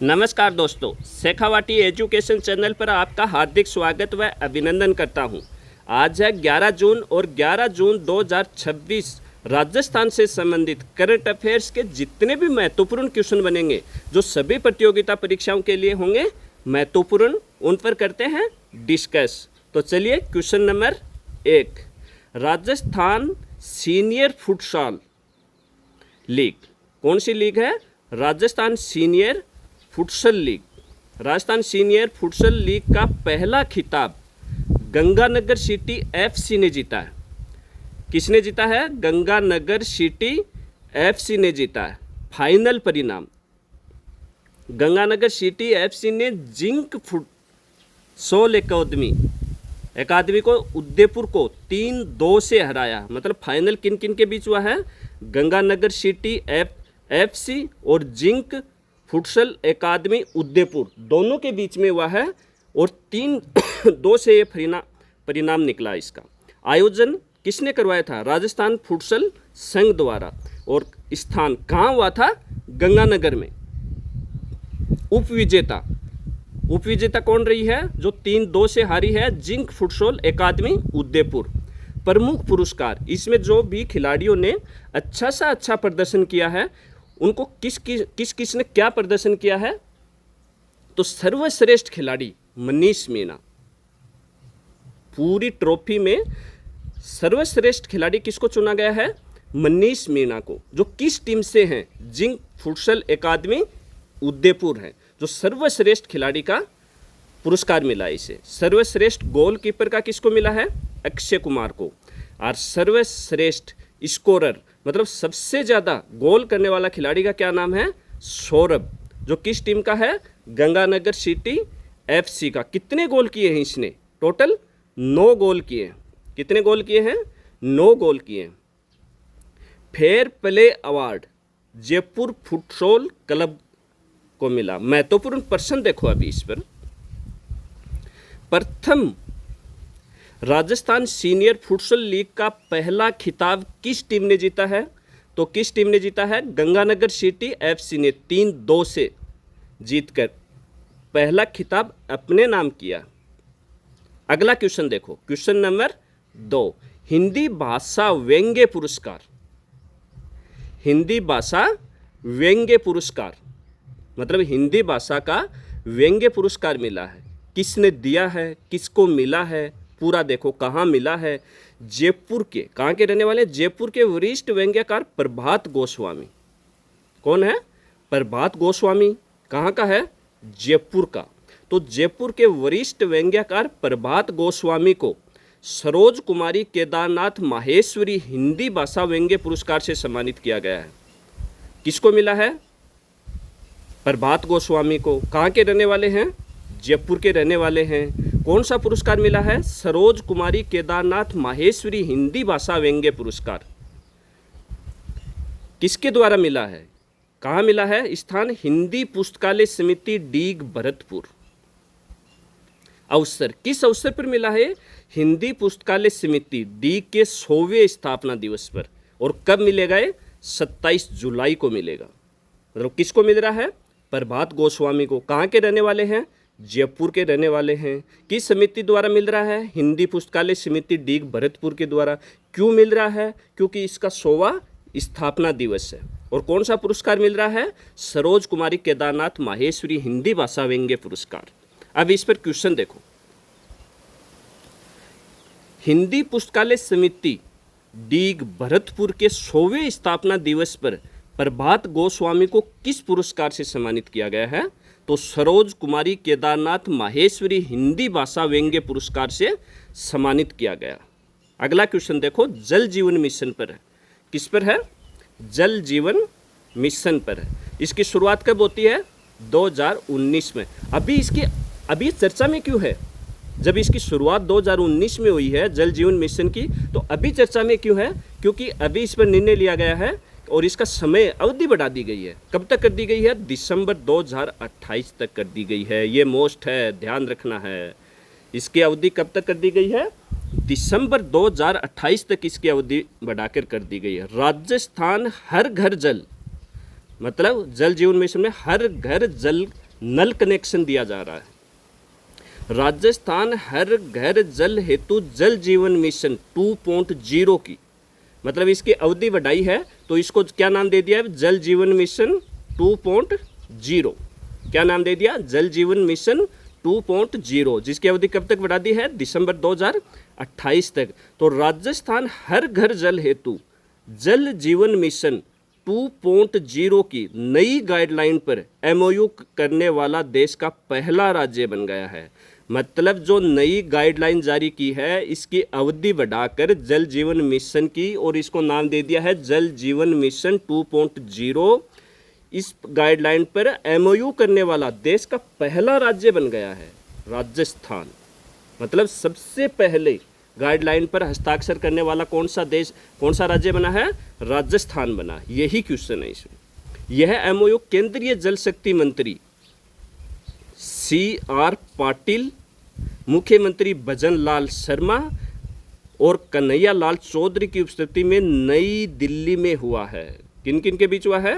नमस्कार दोस्तों, Shekhawati education channel पर आपका हार्दिक स्वागत व अभिनंदन करता हूं। आज है 11 जून और 11 जून 2026 राजस्थान से संबंधित करंट अफेयर्स के जितने भी महत्वपूर्ण क्वेश्चन बनेंगे जो सभी प्रतियोगिता परीक्षाओं के लिए होंगे महत्वपूर्ण, उन पर करते हैं डिस्कस। तो चलिए question number 1, Rajasthan senior futsal league कौन सी लीग है? Rajasthan senior futsal league. Rajasthan senior futsal league का पहला खिताब गंगानगर सिटी एफसी ने जीता है। किसने जीता है? गंगानगर सिटी एफसी ने जीता है। फाइनल परिणाम, गंगानगर सिटी एफसी ने जिंक फुटसॉल अकादमी को उदयपुर को 3-2 से हराया। मतलब फाइनल किन किन के बीच हुआ है? गंगानगर सिटी एफसी और जिंक फुटसल अकादमी उदयपुर दोनों के बीच में हुआ है और 3-2 से ये परिणाम निकला। इसका आयोजन किसने करवाया था? राजस्थान फुटसल संघ द्वारा। और स्थान कहाँ हुआ था? गंगानगर में। उपविजेता कौन रही है जो 3-2 से हारी है? जिंक फुटसॉल अकादमी उदयपुर। प्रमुख पुरस्कार, इसमें जो भी खिलाड़ियों ने अच्छा प्रदर्शन किया है उनको किस ने क्या प्रदर्शन किया है? तो सर्वश्रेष्ठ खिलाड़ी मनीष मीणा। पूरी ट्रॉफी में सर्वश्रेष्ठ खिलाड़ी किसको चुना गया है? मनीष मीणा को, जो किस टीम से हैं? जिंक फुटसल अकादमी उदयपुर है, जो सर्वश्रेष्ठ खिलाड़ी का पुरस्कार मिला इसे। सर्वश्रेष्ठ गोलकीपर का किसको मिला है? अक्षय कुमार को। और सर्वश्रेष्ठ स्कोरर मतलब सबसे ज़्यादा गोल करने वाला खिलाड़ी का क्या नाम है? सौरभ, जो किस टीम का है? गंगानगर सिटी एफसी का। कितने गोल किए हैं इसने? टोटल 9 गोल किए। कितने गोल किए हैं? 9 गोल किए। Fair play award Jaipur futsal club को मिला। महत्वपूर्ण प्रश्न देखो अभी इस पर। प्रथम राजस्थान सीनियर फुटसॉल लीग का पहला खिताब किस टीम ने जीता है? तो किस टीम ने जीता है? गंगानगर सिटी एफसी ने 3-2 से जीतकर पहला खिताब अपने नाम किया। अगला क्वेश्चन देखो, क्वेश्चन नंबर 2, हिंदी भाषा व्यंग्य पुरस्कार। हिंदी भाषा व्यंग्य पुरस्कार मतलब हिंदी भाषा का व्यंग्य पुरस्कार मिला है। किसने दिया है? किसको मिला है? पूरा देखो कहाँ मिला है। जयपुर के, कहाँ के रहने वाले? जयपुर के वरिष्ठ व्यंग्यकार प्रभात गोस्वामी। कौन है? प्रभात गोस्वामी। कहाँ का है? जयपुर का। तो जयपुर के वरिष्ठ व्यंग्यकार प्रभात गोस्वामी को सरोज कुमारी केदारनाथ माहेश्वरी हिंदी भाषा व्यंग्य पुरस्कार से सम्मानित किया गया है। किसको मिला है? प्रभात गोस्वामी को। कहाँ के रहने वाले हैं? जयपुर के रहने वाले हैं। कौन सा पुरस्कार मिला है? सरोज कुमारी केदारनाथ माहेश्वरी हिंदी भाषा व्यंग्य पुरस्कार। किसके द्वारा मिला है? कहाँ मिला है? स्थान हिंदी पुस्तकालय समिति डीग भरतपुर। अवसर, किस अवसर पर मिला है? हिंदी पुस्तकालय समिति डीग के 100वें स्थापना दिवस पर। और कब मिलेगा? 27 जुलाई को मिलेगा। मतलब किसको मिल रहा है? प्रभात गोस्वामी को। कहाँ के रहने वाले हैं? जयपुर के रहने वाले हैं। किस समिति द्वारा मिल रहा है? हिंदी पुस्तकालय समिति डीग भरतपुर के द्वारा। क्यों मिल रहा है? क्योंकि इसका 100वां स्थापना दिवस है। और कौन सा पुरस्कार मिल रहा है? सरोज कुमारी केदारनाथ माहेश्वरी हिंदी भाषा व्यंग्य पुरस्कार। अब इस पर क्वेश्चन देखो। हिंदी पुस्तकालय समिति डीग भरतपुर के 100वें स्थापना दिवस पर प्रभात गोस्वामी को किस पुरस्कार से सम्मानित किया गया है? तो सरोज कुमारी केदारनाथ माहेश्वरी हिंदी भाषा व्यंग्य पुरस्कार से सम्मानित किया गया। अगला क्वेश्चन देखो, जल जीवन मिशन पर है। किस पर है? जल जीवन मिशन पर है। इसकी शुरुआत कब होती है? 2019 में। अभी चर्चा में क्यों है? जब इसकी शुरुआत 2019 में हुई है जल जीवन मिशन की, तो अभी चर्चा में क्यों है? क्योंकि अभी इस पर निर्णय लिया गया है और इसका समय अवधि बढ़ा दी गई है। कब तक कर दी गई है? दिसंबर 2028 तक कर दी गई है। ये मोस्ट है, ध्यान रखना है। इसकी अवधि कब तक कर दी गई है? दिसंबर 2028 तक इसकी अवधि बढ़ाकर कर दी गई है। राजस्थान हर घर जल मतलब जल जीवन मिशन में हर घर जल नल कनेक्शन दिया जा रहा है। राजस्थान हर घर जल हेतु जल जीवन मिशन 2.0 की, मतलब इसकी अवधि बढ़ाई है, तो इसको क्या नाम दे दिया है? जल जीवन मिशन 2.0। क्या नाम दे दिया? जल जीवन मिशन 2.0, जिसकी अवधि कब तक बढ़ा दी है? दिसंबर 2028 तक। तो राजस्थान हर घर जल हेतु जल जीवन मिशन 2.0 की नई गाइडलाइन पर एमओयू करने वाला देश का पहला राज्य बन गया है। मतलब जो नई गाइडलाइन जारी की है, इसकी अवधि बढ़ाकर जल जीवन मिशन की, और इसको नाम दे दिया है जल जीवन मिशन 2.0। इस गाइडलाइन पर एमओयू करने वाला देश का पहला राज्य बन गया है राजस्थान। मतलब सबसे पहले गाइडलाइन पर हस्ताक्षर करने वाला कौन सा देश, कौन सा राज्य बना है? राजस्थान बना। यही क्वेश्चन है इसमें। यह एमओयू केंद्रीय जल शक्ति मंत्री CR पाटिल, मुख्यमंत्री भजन लाल शर्मा और कन्हैया लाल चौधरी की उपस्थिति में नई दिल्ली में हुआ है। किन किन के बीच हुआ है?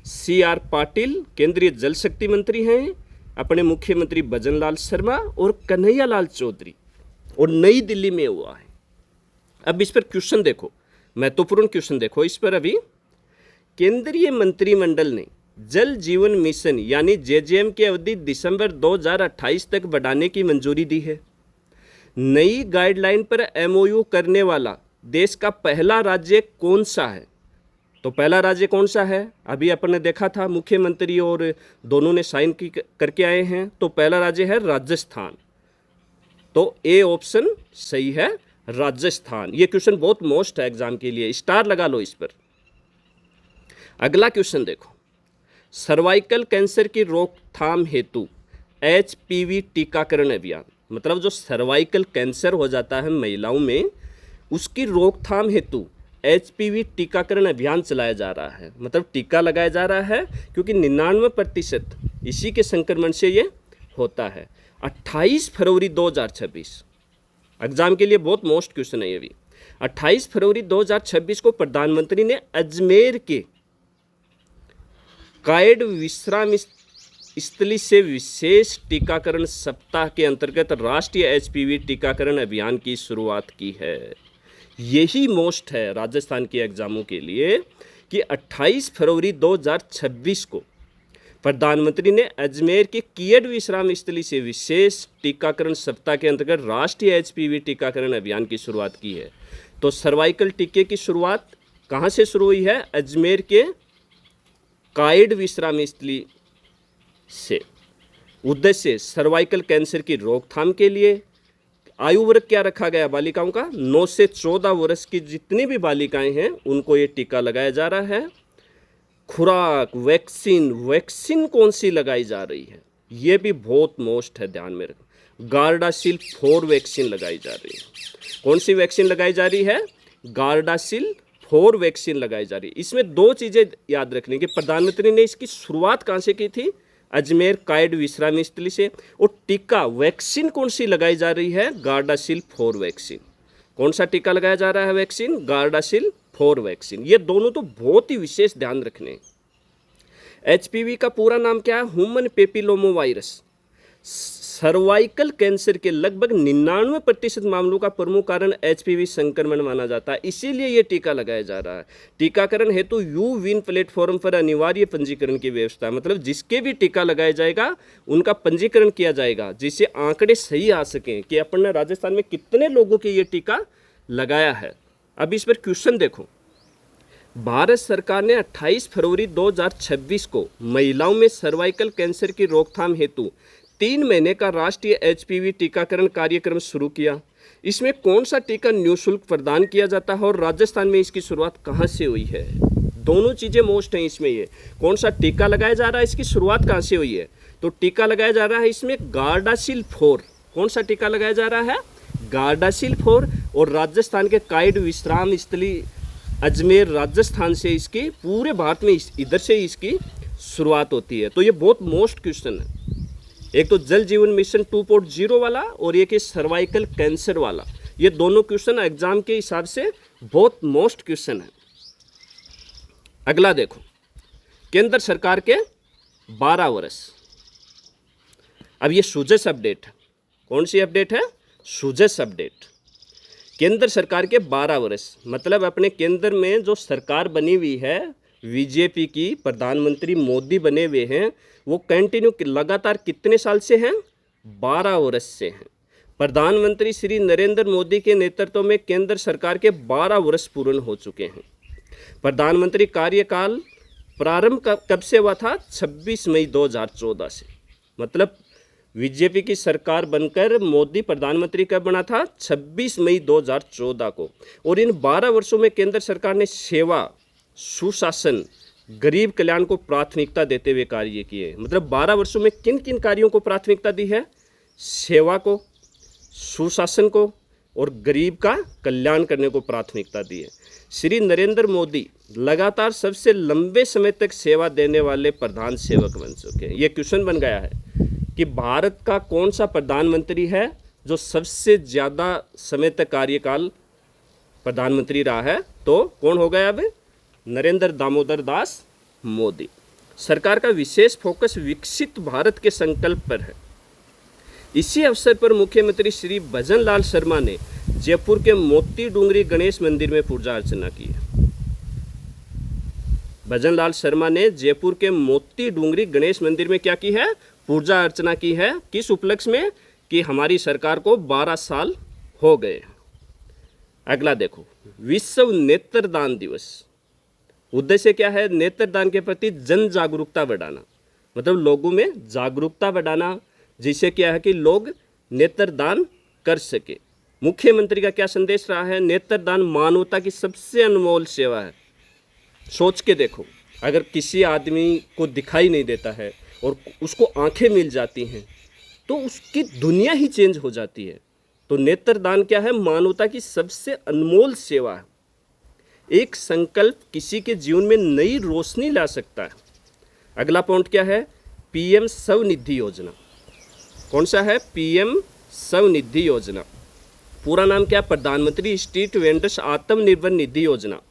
CR पाटिल केंद्रीय जल शक्ति मंत्री हैं, अपने मुख्यमंत्री भजन लाल शर्मा और कन्हैया लाल चौधरी, और नई दिल्ली में हुआ है। अब इस पर क्वेश्चन देखो, महत्वपूर्ण क्वेश्चन देखो इस पर। अभी केंद्रीय मंत्रिमंडल ने जल जीवन मिशन यानी JJM की अवधि दिसंबर 2028 तक बढ़ाने की मंजूरी दी है। नई गाइडलाइन पर एमओयू करने वाला देश का पहला राज्य कौन सा है? तो पहला राज्य कौन सा है? अभी अपन ने देखा था, मुख्यमंत्री और दोनों ने साइन करके आए हैं। तो पहला राज्य है राजस्थान। तो ए ऑप्शन सही है, राजस्थान। ये क्वेश्चन बहुत मोस्ट है एग्जाम के लिए, स्टार लगा लो इस पर। अगला क्वेश्चन देखो, सर्वाइकल कैंसर की रोकथाम हेतु HPV टीकाकरण अभियान, मतलब जो सर्वाइकल कैंसर हो जाता है महिलाओं में, उसकी रोकथाम हेतु HPV टीकाकरण अभियान चलाया जा रहा है। मतलब टीका लगाया जा रहा है, क्योंकि 99% इसी के संक्रमण से ये होता है। 28 फरवरी 2026 एग्जाम के लिए बहुत मोस्ट क्वेश्चन है ये भी। 28 फरवरी 2026 को प्रधानमंत्री ने अजमेर के कायड विश्राम स्थली से विशेष टीकाकरण सप्ताह के अंतर्गत राष्ट्रीय HPV टीकाकरण अभियान की शुरुआत की है। यही मोस्ट है राजस्थान के एग्जामों के लिए कि 28 फरवरी 2026 को प्रधानमंत्री ने अजमेर के कियड विश्राम स्थली से विशेष टीकाकरण सप्ताह के अंतर्गत राष्ट्रीय HPV टीकाकरण अभियान की शुरुआत की है। तो सर्वाइकल टीके की शुरुआत कहाँ से शुरू हुई है? अजमेर के कायड विश्राम स्थली से। उद्देश्य सर्वाइकल कैंसर की रोकथाम के लिए। आयु वर्ग क्या रखा गया बालिकाओं का? 9 से 14 वर्ष की जितनी भी बालिकाएं हैं उनको ये टीका लगाया जा रहा है। खुराक, वैक्सीन कौन सी लगाई जा रही है? ये भी बहुत मोस्ट है, ध्यान में रखना। गार्डासिल 4 वैक्सीन लगाई जा रही है। कौन सी वैक्सीन लगाई जा रही है? गार्डासिल 4 वैक्सीन लगाई जा रही है। इसमें 2 चीज़ें याद रखने की, प्रधानमंत्री ने इसकी शुरुआत कहाँ से की थी? अजमेर कायड विश्राम स्थली से। और टीका वैक्सीन कौन सी लगाई जा रही है? Gardasil 4 vaccine. कौन सा टीका लगाया जा रहा है वैक्सीन? Gardasil 4 vaccine. ये दोनों तो बहुत ही विशेष ध्यान रखने। HPV का पूरा नाम क्या है? Human papilloma virus. Cervical cancer के लगभग 99% मामलों का प्रमुख कारण HPV संक्रमण माना जाता है, इसीलिए ये टीका लगाया जा रहा है। टीकाकरण हेतु यूविन प्लेटफॉर्म पर अनिवार्य पंजीकरण की व्यवस्था है। मतलब जिसके भी टीका लगाया जाएगा उनका पंजीकरण किया जाएगा, जिससे आंकड़े सही आ सकें कि अपन ने राजस्थान में कितने लोगों के ये टीका लगाया है। अब इस पर क्वेश्चन देखो, भारत सरकार ने 28 फरवरी 2026 को महिलाओं में सर्वाइकल कैंसर की रोकथाम हेतु 3 महीने का राष्ट्रीय HPV टीकाकरण कार्यक्रम शुरू किया। इसमें कौन सा टीका निःशुल्क प्रदान किया जाता है और राजस्थान में इसकी शुरुआत कहाँ से हुई है? दोनों चीज़ें मोस्ट हैं इसमें। ये कौन सा टीका लगाया जा रहा है, इसकी शुरुआत कहाँ से हुई है? तो टीका लगाया जा रहा है इसमें गार्डासिल 4। कौन सा टीका लगाया जा रहा है? गार्डासिल 4। और राजस्थान के कायड विश्राम स्थली अजमेर राजस्थान से इसकी पूरे भारत में इधर से इसकी शुरुआत होती है। तो ये बहुत मोस्ट क्वेश्चन है। एक तो जल जीवन मिशन 2.0 वाला और एक सर्वाइकल कैंसर वाला। ये दोनों क्वेश्चन एग्जाम के हिसाब से बहुत मोस्ट क्वेश्चन है। अगला देखो, केंद्र सरकार के 12 वर्ष अब ये सुजस अपडेट है। कौन सी अपडेट है? सुजस अपडेट। केंद्र सरकार के 12 वर्ष, मतलब अपने केंद्र में जो सरकार बनी हुई है बीजेपी की, प्रधानमंत्री मोदी बने हुए हैं, वो कंटिन्यू लगातार कितने साल से हैं? 12 वर्ष से हैं। प्रधानमंत्री श्री नरेंद्र मोदी के नेतृत्व में केंद्र सरकार के 12 वर्ष पूर्ण हो चुके हैं। प्रधानमंत्री कार्यकाल प्रारंभ कब से हुआ था? 26 मई 2014 से। मतलब बीजेपी की सरकार बनकर मोदी प्रधानमंत्री कब बना था? 26 मई 2014 को। और इन 12 वर्षों में केंद्र सरकार ने सेवा, सुशासन, गरीब कल्याण को प्राथमिकता देते हुए कार्य किए। मतलब 12 वर्षों में किन किन कार्यों को प्राथमिकता दी है? सेवा को, सुशासन को और गरीब का कल्याण करने को प्राथमिकता दी है। श्री नरेंद्र मोदी लगातार सबसे लंबे समय तक सेवा देने वाले प्रधान सेवक बन चुके हैं। ये क्वेश्चन बन गया है कि भारत का कौन सा प्रधानमंत्री है जो सबसे ज़्यादा समय तक कार्यकाल प्रधानमंत्री रहा है? तो कौन हो गया अब? नरेंद्र दामोदर दास मोदी। सरकार का विशेष फोकस विकसित भारत के संकल्प पर है। इसी अवसर पर मुख्यमंत्री श्री भजन लाल शर्मा ने जयपुर के मोती डूंगरी गणेश मंदिर में पूजा अर्चना की है। भजन लाल शर्मा ने जयपुर के मोती डूंगरी गणेश मंदिर में क्या की है? पूजा अर्चना की है। किस उपलक्ष्य में? कि हमारी सरकार को 12 साल हो गए। अगला देखो, विश्व नेत्रदान दिवस। उद्देश्य क्या है? नेत्रदान के प्रति जन जागरूकता बढ़ाना, मतलब लोगों में जागरूकता बढ़ाना, जिससे क्या है कि लोग नेत्रदान कर सके। मुख्यमंत्री का क्या संदेश रहा है? नेत्रदान मानवता की सबसे अनमोल सेवा है। सोच के देखो, अगर किसी आदमी को दिखाई नहीं देता है और उसको आंखें मिल जाती हैं तो उसकी दुनिया ही चेंज हो जाती है। तो नेत्रदान क्या है? मानवता की सबसे अनमोल सेवा है। एक संकल्प किसी के जीवन में नई रोशनी ला सकता है। अगला पॉइंट क्या है? पीएम स्वनिधि योजना। कौन सा है? पीएम स्वनिधि योजना। पूरा नाम क्या? प्रधानमंत्री स्ट्रीट वेंडर्स आत्मनिर्भर निधि योजना।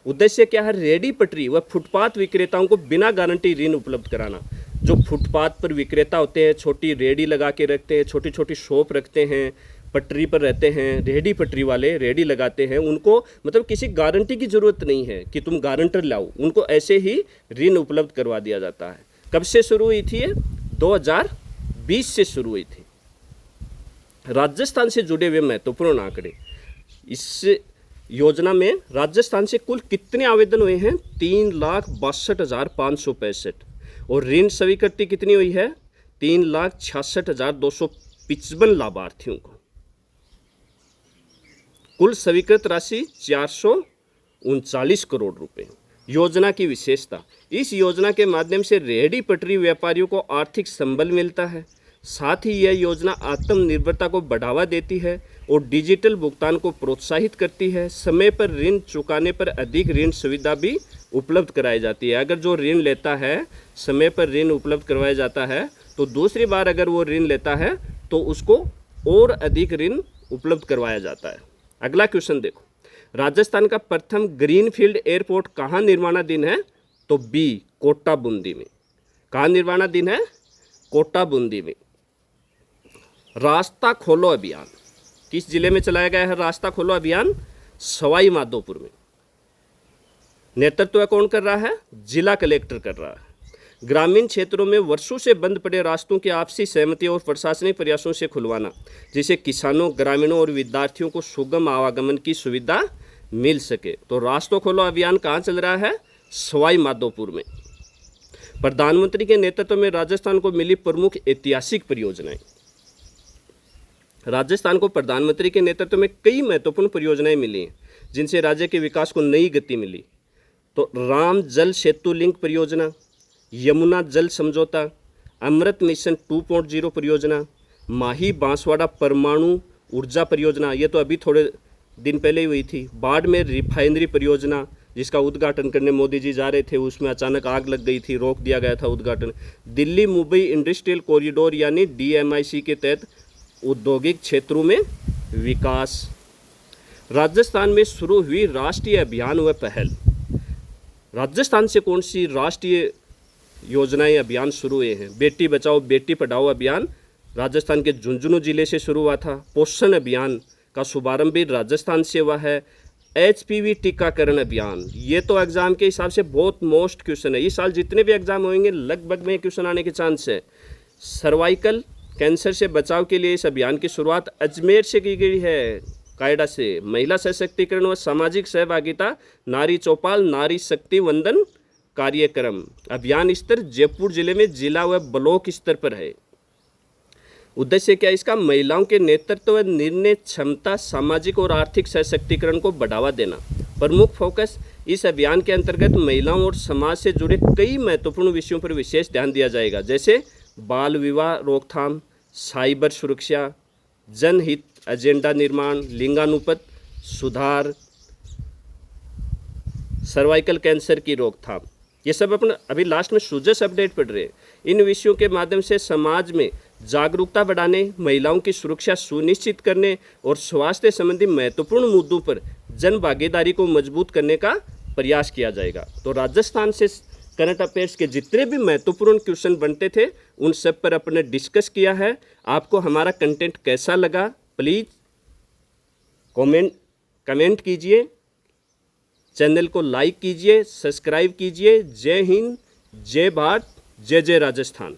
उद्देश्य क्या है? रेडी पटरी व फुटपाथ विक्रेताओं को बिना गारंटी ऋण उपलब्ध कराना। जो फुटपाथ पर विक्रेता होते हैं, छोटी रेडी लगा के रखते हैं, छोटी छोटी शॉप रखते हैं, पटरी पर रहते हैं, रेडी पटरी वाले रेडी लगाते हैं, उनको मतलब किसी गारंटी की ज़रूरत नहीं है कि तुम गारंटर लाओ, उनको ऐसे ही ऋण उपलब्ध करवा दिया जाता है। कब से शुरू हुई थी ये? 2020 से शुरू हुई थी। राजस्थान से जुड़े हुए महत्वपूर्ण आंकड़े। इस योजना में राजस्थान से कुल कितने आवेदन हुए हैं? 3,62,565। और ऋण स्वीकृति कितनी हुई है? 3,66,255 लाभार्थियों को। कुल स्वीकृत राशि 439 करोड़ रुपए। योजना की विशेषता, इस योजना के माध्यम से रेहड़ी पटरी व्यापारियों को आर्थिक संबल मिलता है। साथ ही यह योजना आत्मनिर्भरता को बढ़ावा देती है और डिजिटल भुगतान को प्रोत्साहित करती है। समय पर ऋण चुकाने पर अधिक ऋण सुविधा भी उपलब्ध कराई जाती है। अगर जो ऋण लेता है, समय पर ऋण उपलब्ध करवाया जाता है, तो दूसरी बार अगर वो ऋण लेता है तो उसको और अधिक ऋण उपलब्ध करवाया जाता है। अगला क्वेश्चन देखो, राजस्थान का प्रथम ग्रीनफील्ड एयरपोर्ट कहाँ निर्माणाधीन है? तो बी, कोटा बूंदी में। कहाँ निर्माणाधीन है? कोटा बूंदी में। रास्ता खोलो अभियान किस जिले में चलाया गया है? रास्ता खोलो अभियान सवाई माधोपुर में। नेतृत्व कौन कर रहा है? जिला कलेक्टर कर रहा है। ग्रामीण क्षेत्रों में वर्षों से बंद पड़े रास्तों की आपसी सहमति और प्रशासनिक प्रयासों से खुलवाना, जिससे किसानों, ग्रामीणों और विद्यार्थियों को सुगम आवागमन की सुविधा मिल सके। तो रास्तों खोलो अभियान कहाँ चल रहा है? सवाई माधोपुर में। प्रधानमंत्री के नेतृत्व में राजस्थान को मिली प्रमुख ऐतिहासिक परियोजनाएं। राजस्थान को प्रधानमंत्री के नेतृत्व में कई महत्वपूर्ण परियोजनाएं मिली हैं, जिनसे राज्य के विकास को नई गति मिली। तो राम जल सेतु लिंक परियोजना, यमुना जल समझौता, अमृत मिशन 2.0 परियोजना, माही बांसवाड़ा परमाणु ऊर्जा परियोजना, ये तो अभी थोड़े दिन पहले ही हुई थी। बाड़मेर रिफाइनरी परियोजना, जिसका उद्घाटन करने मोदी जी जा रहे थे, उसमें अचानक आग लग गई थी, रोक दिया गया था उद्घाटन। दिल्ली मुंबई इंडस्ट्रियल कॉरिडोर यानी DMIC के तहत औद्योगिक क्षेत्रों में विकास। राजस्थान में शुरू हुई राष्ट्रीय अभियान व पहल। राजस्थान से कौन सी राष्ट्रीय योजनाएं, अभियान शुरू हुए हैं? बेटी बचाओ बेटी पढ़ाओ अभियान राजस्थान के झुंझुनू जिले से शुरू हुआ था। पोषण अभियान का शुभारंभ भी राजस्थान से हुआ है। HPV टीकाकरण अभियान, ये तो एग्ज़ाम के हिसाब से बहुत मोस्ट क्वेश्चन है। इस साल जितने भी एग्ज़ाम होंगे लगभग में क्वेश्चन आने के चांस है। सर्वाइकल कैंसर से बचाव के लिए इस अभियान की शुरुआत अजमेर से की गई है, कायडा से। महिला सशक्तिकरण व सामाजिक सहभागिता, नारी चौपाल, नारी शक्ति वंदन कार्यक्रम। अभियान स्तर जयपुर जिले में जिला व ब्लॉक स्तर पर है। उद्देश्य क्या है इसका? महिलाओं के नेतृत्व व निर्णय क्षमता, सामाजिक और आर्थिक सशक्तिकरण को बढ़ावा देना। प्रमुख फोकस इस अभियान के अंतर्गत महिलाओं और समाज से जुड़े कई महत्वपूर्ण विषयों पर विशेष ध्यान दिया जाएगा, जैसे बाल विवाह रोकथाम, साइबर सुरक्षा, जनहित एजेंडा निर्माण, लिंगानुपात सुधार, सर्वाइकल कैंसर की रोकथाम। ये सब अपन अभी लास्ट में सुजस अपडेट पढ़ रहे हैं। इन विषयों के माध्यम से समाज में जागरूकता बढ़ाने, महिलाओं की सुरक्षा सुनिश्चित करने और स्वास्थ्य संबंधी महत्वपूर्ण मुद्दों पर जन भागीदारी को मजबूत करने का प्रयास किया जाएगा। तो राजस्थान से करंट अफेयर्स के जितने भी महत्वपूर्ण क्वेश्चन बनते थे उन सब पर अपने डिस्कस किया है। आपको हमारा कंटेंट कैसा लगा प्लीज़ कमेंट कीजिए, चैनल को लाइक कीजिए, सब्सक्राइब कीजिए। जय हिंद, जय भारत, जय जय राजस्थान।